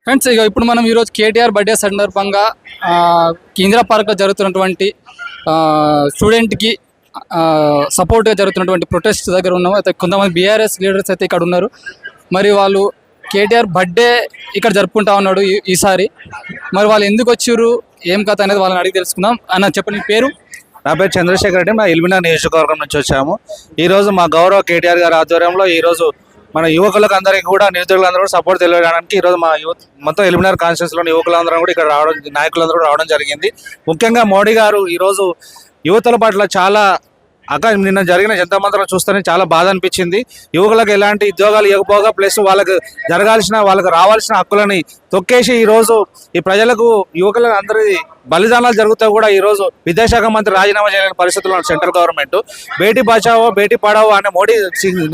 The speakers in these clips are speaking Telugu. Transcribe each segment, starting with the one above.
ఫ్రెండ్స్ ఇప్పుడు మనం ఈరోజు కేటీఆర్ బర్త్డే సందర్భంగా ఇందిరా పార్క్లో జరుగుతున్నటువంటి స్టూడెంట్కి సపోర్ట్గా జరుగుతున్నటువంటి ప్రొటెస్ట్ దగ్గర ఉన్నాము. అయితే కొంతమంది బీఆర్ఎస్ లీడర్స్ అయితే ఇక్కడ ఉన్నారు. మరి వాళ్ళు కేటీఆర్ బర్త్డే ఇక్కడ జరుపుకుంటా ఉన్నాడు ఈసారి. మరి వాళ్ళు ఎందుకు వచ్చారు, ఏం కథ అనేది వాళ్ళని అడిగి తెలుసుకుందాం. అన్న చెప్పండి, పేరు? నా పేరు చంద్రశేఖర్ రెడ్డి. మా ఎల్బినా నియోజకవర్గం నుంచి వచ్చాము. ఈరోజు మా గౌరవ కేటీఆర్ గారి ఆధ్వర్యంలో ఈరోజు మన యువకులకు అందరికీ కూడా నిరుద్యోగులందరూ సపోర్ట్ తెలియడానికి ఈరోజు మా మొత్తం ఎలిమినార్ కాన్స్టిట్యూన్సీలోని యువకులందరూ కూడా ఇక్కడ రావడం, నాయకులందరూ కూడా రావడం జరిగింది. ముఖ్యంగా మోడీ గారు ఈరోజు యువతల పట్ల చాలా నిన్న జరిగిన జనతా మంత్రం చూస్తేనే చాలా బాధ అనిపించింది. యువకులకు ఎలాంటి ఉద్యోగాలు ఇవ్వకపోగా ప్లస్ వాళ్ళకి వాళ్ళకి రావాల్సిన హక్కులని తొక్కేసి ఈరోజు ఈ ప్రజలకు యువకులకు అందరి బలిదానాలు జరుగుతూ కూడా ఈరోజు విద్యాశాఖ మంత్రి రాజీనామా చేయలేని పరిస్థితుల్లో సెంట్రల్ గవర్నమెంట్ బేటీ బచావో బేటీ పడావో అనే మోడీ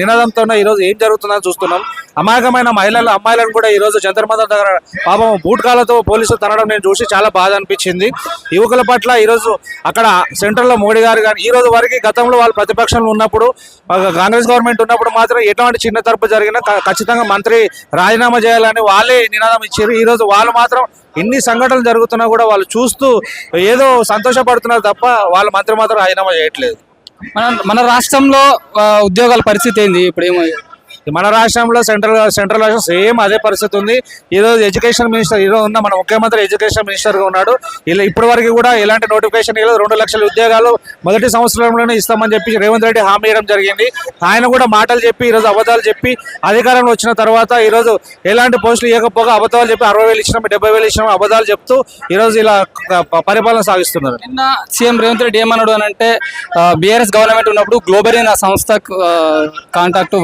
నినాదంతో ఈరోజు ఏం జరుగుతుందని చూస్తున్నాం. అమాయకమైన అమ్మాయిలను కూడా ఈరోజు జంతర్ మంతర్ దగ్గర పాపం బూట్కాలతో పోలీసులు తనడం నేను చూసి చాలా బాధ అనిపించింది. యువకుల పట్ల ఈరోజు అక్కడ సెంట్రల్లో మోడీ గారు కానీ ఈ రోజు వరకు గతంలో వాళ్ళు ప్రతిపక్షంలో ఉన్నప్పుడు కాంగ్రెస్ గవర్నమెంట్ ఉన్నప్పుడు మాత్రం ఎటువంటి చిన్న తరపు జరిగినా ఖచ్చితంగా మంత్రి రాజీనామా చేయాలని వాళ్ళే నినాదం ఇచ్చారు. ఈ రోజు వాళ్ళు మాత్రం ఎన్ని సంఘటనలు జరుగుతున్నా కూడా వాళ్ళు చూస్తూ ఏదో సంతోషపడుతున్నారు తప్ప వాళ్ళ మంత్రి మాత్రం రాజీనామా చేయట్లేదు. మన రాష్ట్రంలో ఉద్యోగాల పరిస్థితి ఏంది ఇప్పుడు? మన రాష్ట్రంలో సెంట్రల్ రాష్ట్రం సేమ్ అదే పరిస్థితి ఉంది. ఈరోజు ఎడ్యుకేషన్ మినిస్టర్ ఈరోజు ఉన్న మన ముఖ్యమంత్రి ఎడ్యుకేషన్ మినిస్టర్గా ఉన్నాడు. ఇలా ఇప్పటి వరకు కూడా ఎలాంటి నోటిఫికేషన్ ఈరోజు 2 లక్షల ఉద్యోగాలు మొదటి సంవత్సరంలోనే ఇస్తామని చెప్పి రేవంత్ రెడ్డి హామీ ఇవ్వడం జరిగింది. ఆయన కూడా మాటలు చెప్పి ఈరోజు అబద్ధాలు చెప్పి అధికారంలో వచ్చిన తర్వాత ఈరోజు ఎలాంటి పోస్టులు ఇవ్వకపోగా అబద్ధాలు చెప్పి 60,000 ఇచ్చినాం, 70,000 ఇచ్చినాం అబద్ధాలు చెప్తూ ఈరోజు ఇలా పరిపాలన సాగిస్తున్నారు. నిన్న సీఎం రేవంత్ రెడ్డి ఏమన్నాడు అని అంటే, బీఆర్ఎస్ గవర్నమెంట్ ఉన్నప్పుడు గ్లోబల్ ఇన్ సంస్థ కాంటాక్ట్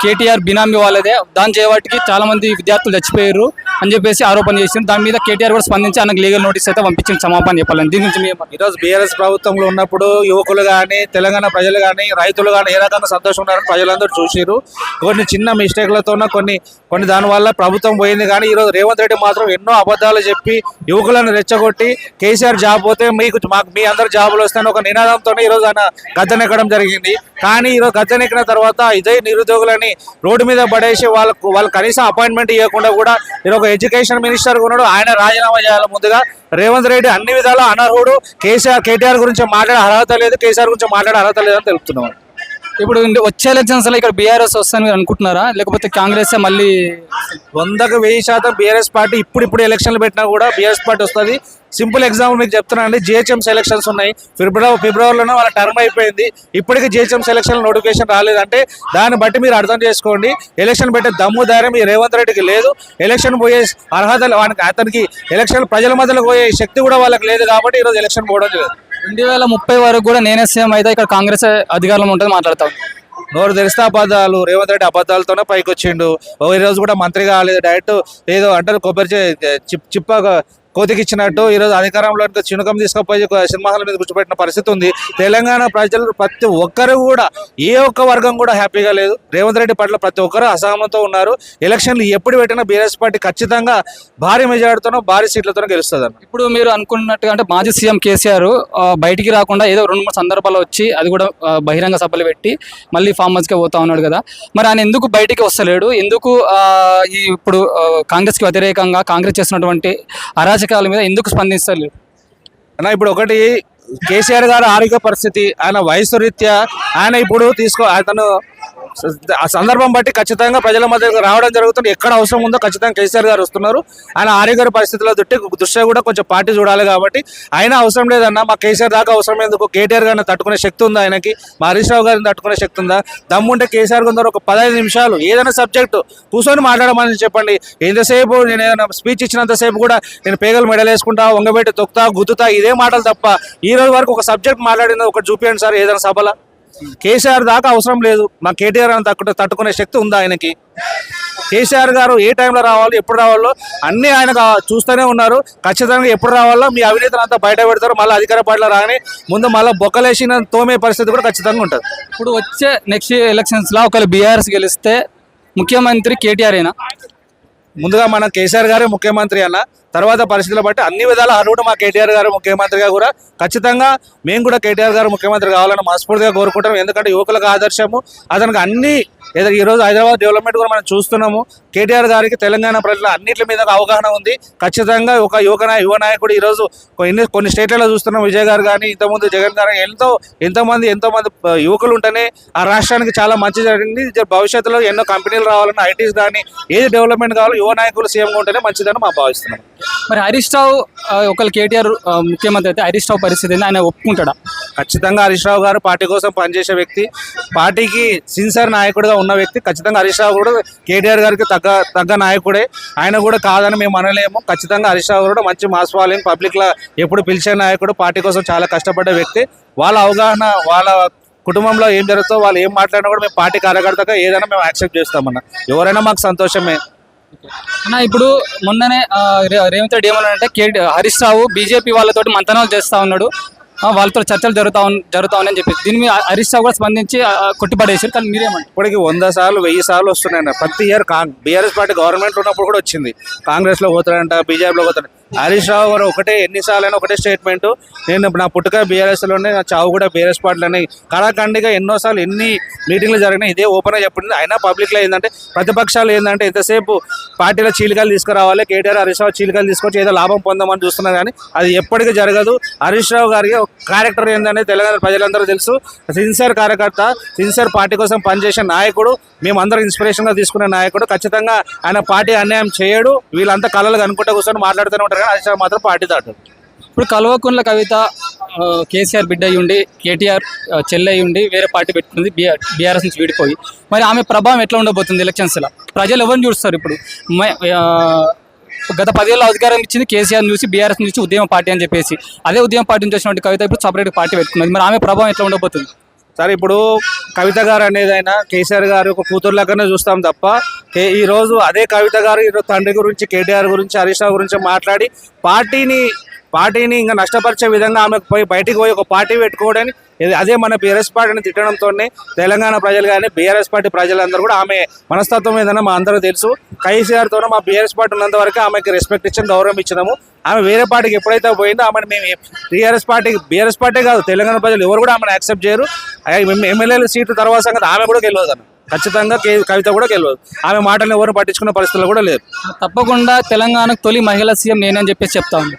కేటీఆర్ బినామీ వాళ్ళదే, దాని చేయవాటికి చాలా మంది విద్యార్థులు చచ్చిపోయారు అని చెప్పేసి ఆరోపణ చేసింది. దాని మీద కేటీఆర్ కూడా స్పందించి ఆయనకు లీగల్ నోటీస్ అయితే పంపించింది క్షమాపణ చెప్పాలని. దీని నుంచి ఈరోజు బీఆర్ఎస్ ప్రభుత్వంలో ఉన్నప్పుడు యువకులు కానీ తెలంగాణ ప్రజలు కానీ రైతులు కానీ ఏ రకంగా సంతోషం ఉన్నారని ప్రజలందరూ చూసిరు. కొన్ని చిన్న మిస్టేక్లతోన కొన్ని దానివల్ల ప్రభుత్వం పోయింది. కానీ ఈరోజు రేవంత్ రెడ్డి మాత్రం ఎన్నో అబద్ధాలు చెప్పి యువకులను రెచ్చగొట్టి కేసీఆర్ జాబ్ పోతే మీ అందరు జాబులు వస్తాయని ఒక నినాదంతోనే ఈరోజు ఆయన గద్దెనెక్కడం జరిగింది. కానీ ఈరోజు గద్దెనెక్కిన తర్వాత ఇదే నిరుద్యోగులని రోడ్డు మీద పడేసి వాళ్ళు కనీసం అపాయింట్మెంట్ ఇవ్వకుండా కూడా ఈరోజు ఎడ్యుకేషన్ మినిస్టర్ ఉన్నాడు, ఆయన రాజీనామా చేయాలి. ముందుగా రేవంత్ రెడ్డి అన్ని విధాలా అనర్హుడు. కేటీఆర్ గురించి మాట్లాడే అర్హత లేదు, కేసీఆర్ గురించి మాట్లాడే అర్హత లేదని తెలుపుతున్నాం. ఇప్పుడు వచ్చే ఎలక్షన్స్ లో ఇక్కడ బీఆర్ఎస్ వస్తాను మీరు అనుకుంటున్నారా, లేకపోతే కాంగ్రెస్ మళ్ళీ? 100% బీఆర్ఎస్ పార్టీ ఇప్పుడు ఎలక్షన్లు పెట్టినా కూడా బీఆర్ఎస్ పార్టీ వస్తుంది. సింపుల్ ఎగ్జాంపుల్ మీకు చెప్తున్నానండి, జిహెచ్ఎం సెలక్షన్స్ ఉన్నాయి. ఫిబ్రవరిలోనే వాళ్ళ టర్మ్ అయిపోయింది. ఇప్పటికీ జిహెచ్ఎం సెలక్షన్ నోటిఫికేషన్ రాలేదంటే దాన్ని బట్టి మీరు అర్థం చేసుకోండి. ఎలక్షన్ పెట్టే దమ్ము ధైర్యం ఈ రేవంత్ రెడ్డికి లేదు. ఎలక్షన్ పోయే అర్హత అతనికి ఎలక్షన్ ప్రజల మధ్యలో పోయే శక్తి కూడా వాళ్ళకి లేదు. కాబట్టి ఈరోజు ఎలక్షన్ పోవడం లేదు. 2030 వరకు కూడా నేనే సీఎం అయితే ఇక్కడ కాంగ్రెస్ అధికారంలో ఉంటుంది మాట్లాడతాం. నోరు తెరిస్తే అబద్ధాలు. రేవంత్ రెడ్డి అబద్ధాలతోనే పైకి వచ్చిండు. ఈ రోజు కూడా మంత్రి కాలేదు, డైరెక్ట్ ఏదో అంటారు కొబ్బరి చిప్ప కోతికి ఇచ్చినట్టు ఈరోజు అధికారంలో చినుకం తీసుకుపోయి సినిమాల మీద కూర్చోబెట్టిన పరిస్థితి ఉంది. తెలంగాణ ప్రజలు ప్రతి ఒక్కరు కూడా ఏ ఒక్క వర్గం కూడా హ్యాపీగా లేదు. రేవంత్ రెడ్డి పట్ల ప్రతి ఒక్కరు అసహనంతో ఉన్నారు. ఎలక్షన్లు ఎప్పుడు పెట్టినా బీఆర్ఎస్ పార్టీ ఖచ్చితంగా భారీ మెజార్టీతోనో భారీ సీట్లతోనో గెలుస్తుంది. ఇప్పుడు మీరు అనుకున్నట్టుగా అంటే మాజీ సీఎం కేసీఆర్ బయటికి రాకుండా ఏదో 2-3 సందర్భాలు వచ్చి అది కూడా బహిరంగ సభలు పెట్టి మళ్ళీ ఫామ్ హౌస్కే పోతా ఉన్నాడు కదా, మరి ఆయన ఎందుకు బయటికి వస్తలేడు? ఎందుకు ఇప్పుడు కాంగ్రెస్కి వ్యతిరేకంగా కాంగ్రెస్ చేస్తున్నటువంటి అరాచకాల మీద ఎందుకు స్పందిస్తలేరు అన్న? ఇప్పుడు ఒకటి, కేసీఆర్ గారు ఆరోగ్య పరిస్థితి, ఆయన వయసు రీత్యా ఆయన ఇప్పుడు అతను ఆ సందర్భం బట్టి ఖచ్చితంగా ప్రజల మధ్యకు రావడం జరుగుతుంది. ఎక్కడ అవసరం ఉందో ఖచ్చితంగా కేసీఆర్ గారు వస్తున్నారు. ఆయన ఆరోగ్య పరిస్థితుల దృష్ట్యా కూడా కొంచెం పార్టీ చూడాలి. కాబట్టి ఆయన అవసరం లేదన్న, మా కేసీఆర్ దాకా అవసరం ఎందుకు? కేటీఆర్ గారిని తట్టుకునే శక్తి ఉందా ఆయనకి? మా హరీష్ రావు గారిని తట్టుకునే శక్తి ఉందా? దమ్ముంటే కేసీఆర్ గారు ఒక 15 నిమిషాలు ఏదైనా సబ్జెక్టు కూర్చొని మాట్లాడమని చెప్పండి. ఎంతసేపు నేను ఏదైనా స్పీచ్ ఇచ్చినంతసేపు కూడా నేను పేగలు మెడల్ వేసుకుంటా, వంగబెట్టి తొక్కుతా, గుద్దుతా ఇదే మాటలు తప్ప ఈ రోజు వరకు ఒక సబ్జెక్ట్ మాట్లాడింది ఒకటి చూపించండి సార్ ఏదైనా సభలో. కేసీఆర్ దాకా అవసరం లేదు. మా కేటీఆర్ అని తట్టుకునే శక్తి ఉందా ఆయనకి? కేసీఆర్ గారు ఏ టైంలో రావాలో ఎప్పుడు రావాలో అన్నీ ఆయన చూస్తూనే ఉన్నారు. ఖచ్చితంగా ఎప్పుడు రావాలో మీ అవినీతిని అంతా బయట పెడతారు. మళ్ళీ అధికార పార్టీలో రాగానే ముందు మళ్ళీ బొక్కలేసిన తోమే పరిస్థితి కూడా ఖచ్చితంగా ఉంటుంది. ఇప్పుడు వచ్చే నెక్స్ట్ ఎలక్షన్స్లో ఒకవేళ బీఆర్ఎస్ గెలిస్తే ముఖ్యమంత్రి కేటీఆర్ అయినా? ముందుగా మన కేసీఆర్ గారే ముఖ్యమంత్రి అన్న. తర్వాత పరిస్థితులు బట్టి అన్ని విధాల అర్హుడు మా కేటీఆర్ గారు ముఖ్యమంత్రిగా కూడా ఖచ్చితంగా మేము కూడా కేటీఆర్ గారు ముఖ్యమంత్రి కావాలని మనస్ఫూర్తిగా కోరుకుంటాం. ఎందుకంటే యువకులకు ఆదర్శము, అతనికి అన్ని ఏదో ఈరోజు హైదరాబాద్ డెవలప్మెంట్ కూడా మనం చూస్తున్నాము. కేటీఆర్ గారికి తెలంగాణ ప్రజల అన్నింటి మీద అవగాహన ఉంది. ఖచ్చితంగా ఒక యువ నాయకుడు ఈరోజు కొన్ని స్టేట్లలో చూస్తున్నాం. విజయ్ గారు కానీ ఇంతకుముందు జగన్ గారు ఎంతోమంది యువకులు ఉంటేనే ఆ రాష్ట్రానికి చాలా మంచి జరిగింది. భవిష్యత్తులో ఎన్నో కంపెనీలు రావాలన్నా ఐటీస్ కానీ ఏది డెవలప్మెంట్ కావాలో యువ నాయకులు సీఎంగా ఉంటేనే మంచిదని మా భావిస్తున్నాం. మరి హరీష్ రావు ఒకళ్ళు కేటీఆర్ ముఖ్యమంత్రి అయితే హరీష్ రావు పరిస్థితి ఏంది? ఆయన ఒప్పుకుంటాడా? ఖచ్చితంగా హరీష్ రావు గారు పార్టీ కోసం పనిచేసే వ్యక్తి, పార్టీకి సిన్సియర్ నాయకుడిగా ఉన్న వ్యక్తి. ఖచ్చితంగా హరీష్ రావు కూడా కేటీఆర్ గారికి తగ్గ నాయకుడే. ఆయన కూడా కాదని మేము అనలేము. ఖచ్చితంగా హరీష్ రావు కూడా మంచి మాస్ ఫాలోయింగ్, పబ్లిక్లో ఎప్పుడు పిలిచే నాయకుడు, పార్టీ కోసం చాలా కష్టపడ్డ వ్యక్తి. వాళ్ళ అవగాహన, వాళ్ళ కుటుంబంలో ఏం జరుగుతుందో వాళ్ళు ఏం మాట్లాడినా కూడా మేము పార్టీ కార్యకర్తగా ఏదైనా మేము యాక్సెప్ట్ చేస్తామన్న. ఎవరైనా మాకు సంతోషమే అన్న. ఇప్పుడు మొన్ననే రేవంత్ రెడ్డి ఏమన్నాడంటే హరీష్ రావు బీజేపీ వాళ్ళతోటి మంతనాలు చేస్తా ఉన్నాడు, వాళ్ళతో చర్చలు జరుగుతాయని చెప్పేసి దీని మీద హరీష్ రావు కూడా స్పందించి కొట్టిపడేసారు. కానీ మీరేమంటారు? ఇప్పటికి 100 సార్లు 1000 సార్లు వస్తున్నాయి. ప్రతి ఇయర్ బీఆర్ఎస్ పార్టీ గవర్నమెంట్ ఉన్నప్పుడు కూడా వచ్చింది. కాంగ్రెస్లో పోతాడంట, బీజేపీలో పోతాడు. హరీష్ రావు గారు ఎన్నిసార్లు అయినా ఒకటే స్టేట్మెంట్, నేను నా పుట్టుక బీఆర్ఎస్లోనే, నా చావు కూడా బీఆర్ఎస్ పార్టీలోనే. కళాఖండిగా ఎన్నోసార్లు ఎన్ని మీటింగ్లు జరిగినాయి ఇదే ఓపెన్గా చెప్పింది. అయినా పబ్లిక్లో ఏంటంటే ప్రతిపక్షాలు ఏంటంటే ఎంతసేపు పార్టీలో చీలికలు తీసుకురావాలి, కేటీఆర్ హరీష్ రావు చీలికలు తీసుకొచ్చి ఏదో లాభం పొందామని చూస్తున్నారు. కానీ అది ఎప్పటికీ జరగదు. హరీష్ రావు గారికి క్యారెక్టర్ ఏంటంటే తెలంగాణ ప్రజలందరూ తెలుసు. సిన్సియర్ కార్యకర్త, సిన్సియర్ పార్టీ కోసం పనిచేసే నాయకుడు, మేమందరం ఇన్స్పిరేషన్గా తీసుకునే నాయకుడు. ఖచ్చితంగా ఆయన పార్టీ అన్యాయం చేయడు. వీళ్ళంతా కళలు అనుకుంటూ కూర్చొని మాట్లాడుతూనే ఉంటారు, కానీ హరీష్ రావు మాత్రం పార్టీ దాటు. ఇప్పుడు కల్వకుంట్ల కవిత కేసీఆర్ బిడ్డ అయ్యి ఉండి, కేటీఆర్ చెల్లె అయ్యి ఉండి వేరే పార్టీ పెట్టుకుంది, బీఆర్ఎస్ నుంచి విడిపోయి. మరి ఆమె ప్రభావం ఎట్లా ఉండబోతుంది ఎలక్షన్స్లో? ప్రజలు ఎవరిని చూస్తారు ఇప్పుడు? గత 10 ఏళ్ళ అధికారం ఇచ్చింది కేసీఆర్ చూసి, బీఆర్ఎస్ నుంచి ఉద్యమ పార్టీ అని చెప్పేసి. అదే ఉద్యమ పార్టీ నుంచి వచ్చినటువంటి కవిత ఇప్పుడు సపరేట్ పార్టీ పెట్టుకున్నది. మరి ఆమె ప్రభావం ఎట్లా ఉండబోతుంది? సరే, ఇప్పుడు కవిత గారు అనేది అయినా కేసీఆర్ గారు ఒక కూతురు లాగానే చూస్తాం తప్ప, ఈరోజు అదే కవిత గారు ఈరోజు తండ్రి గురించి, కేటీఆర్ గురించి, హరీష్ రావు గురించి మాట్లాడి పార్టీని ఇంకా నష్టపరిచే విధంగా ఆమె బయటికి పోయి ఒక పార్టీ పెట్టుకోవడానికి, అదే మన బీఆర్ఎస్ పార్టీని తిట్టడంతోనే తెలంగాణ ప్రజలు కానీ బీఆర్ఎస్ పార్టీ ప్రజలందరూ కూడా ఆమె మనస్తత్వం ఏదైనా మా అందరూ తెలుసు. కేసీఆర్తోనే మా బీఆర్ఎస్ పార్టీ ఉన్నంత వరకు ఆమెకి రెస్పెక్ట్ ఇచ్చాము, గౌరవం ఇచ్చినాము. ఆమె వేరే పార్టీకి ఎప్పుడైతే పోయిందో ఆమెను మేము బీఆర్ఎస్ పార్టీ కాదు, తెలంగాణ ప్రజలు ఎవరు కూడా ఆమెను యాక్సెప్ట్ చేయరు. ఎమ్మెల్యేల సీట్లు తర్వాత సంగతి ఆమె కూడా గెలవదు అన్న. ఖచ్చితంగా కవిత కూడా గెలవదు. ఆమె మాటలను ఎవరు పట్టించుకునే పరిస్థితులు కూడా లేదు. తప్పకుండా తెలంగాణకు తొలి మహిళా సీఎం నేనని చెప్పేసి చెప్తా ఉంది.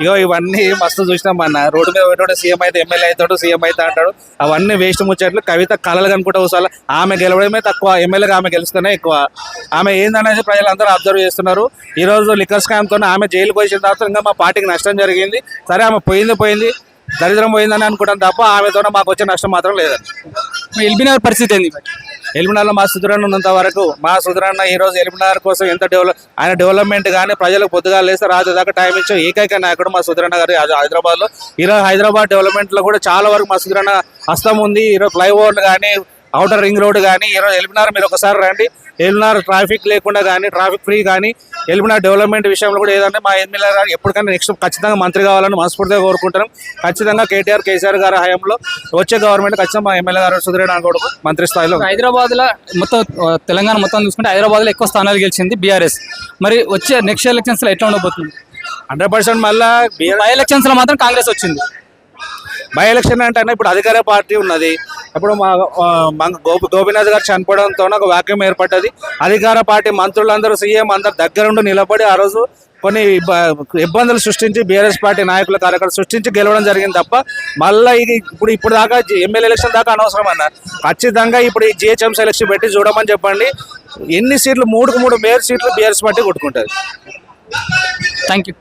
ఇగో ఇవన్నీ మస్తు చూసినాం అన్న. రోడ్డు మీద పెట్టాడు సీఎం అయితే, ఎమ్మెల్యే అవుతాడు, సీఎం అయితే అంటాడు. అవన్నీ వేస్ట్ ముచ్చట్లు. కవిత కళలు కనుకుంటే ఒకసారి ఆమె గెలవడమే తక్కువ, ఎమ్మెల్యేగా ఆమె గెలుస్తూనే ఎక్కువ. ఆమె ఏందనేది ప్రజలందరూ అబ్జర్వ్ చేస్తున్నారు. ఈరోజు లిక్కర్ స్కామ్తో ఆమె జైలుకి వచ్చిన తర్వాత ఇంకా మా పార్టీకి నష్టం జరిగింది. సరే, ఆమె పోయింది దరిద్రం పోయిందని అనుకుంటాం తప్ప ఆమెతోనే మాకు వచ్చే నష్టం మాత్రం లేదండి. ఎల్బీనగర్ పరిస్థితి ఏంది? ఎల్బీనగర్లో మా సుధీరన్న ఉన్నంత వరకు, మా సుధీరన్న ఈరోజు ఎల్బీనగర్ కోసం ఎంత ఆయన డెవలప్మెంట్ కానీ ప్రజలకు పొద్దుగా లేస్తే రాత్రి దాకా టైం ఇచ్చే ఏకైక నాయకుడు మా సుధీరన్న గారు హైదరాబాద్లో. ఈరోజు హైదరాబాద్ డెవలప్మెంట్లో కూడా చాలా వరకు మా సుధీరన్న హస్తం ఉంది. ఈరోజు ఫ్లైఓవర్లు కానీ, అవుటర్ రింగ్ రోడ్ కానీ, ఈరోజు ఎల్బీనగర్ మీరు ఒకసారి రండి. ఎల్బీనగర్ ట్రాఫిక్ లేకుండా కానీ, ట్రాఫిక్ ఫ్రీ కానీ, ఎల్బీనగర్ డెవలప్మెంట్ విషయంలో కూడా ఏదంటే మా ఎమ్మెల్యే గారు ఎప్పటికైనా నెక్స్ట్ ఖచ్చితంగా మంత్రి కావాలని మనస్ఫూర్తిగా కోరుకుంటున్నాం. ఖచ్చితంగా కేసీఆర్ గారి హయాంలో వచ్చే గవర్నమెంట్ ఖచ్చితంగా మా ఎమ్మెల్యే గారు సుధీరన్న కొడుకు మంత్రి స్థాయిలో. హైదరాబాద్లో మొత్తం తెలంగాణ మొత్తం చూసుకుంటే హైదరాబాద్లో ఎక్కువ స్థానాలు గెలిచింది బీఆర్ఎస్. మరి వచ్చే నెక్స్ట్ ఎలక్షన్స్లో ఎట్లా ఉండబోతుంది? 100% మళ్ళీ బై ఎలక్షన్స్లో మాత్రం కాంగ్రెస్ వచ్చింది. బై ఎలక్షన్ అంటే ఇప్పుడు అధికార పార్టీ ఉన్నది. ఇప్పుడు మా గోపీనాథ్ గారు చనిపోవడంతో ఒక వాక్యం ఏర్పడ్డది. అధికార పార్టీ మంత్రులందరూ, సీఎం అందరూ దగ్గరుండి నిలబడి ఆ రోజు కొన్ని ఇబ్బందులు సృష్టించి బీఆర్ఎస్ పార్టీ నాయకుల కార్యకర్తలు సృష్టించి గెలవడం జరిగింది తప్ప మళ్ళీ ఇది ఇప్పుడు దాకా ఎమ్మెల్యే ఎలక్షన్ దాకా అనవసరం అన్న. ఖచ్చితంగా ఇప్పుడు ఈ జిహెచ్ఎంసీ ఎలక్షన్ పెట్టి చూడమని చెప్పండి. ఎన్ని సీట్లు, 3కు 3 మేయర్ సీట్లు బీఆర్ఎస్ పార్టీ కొట్టుకుంటుంది. Thank you.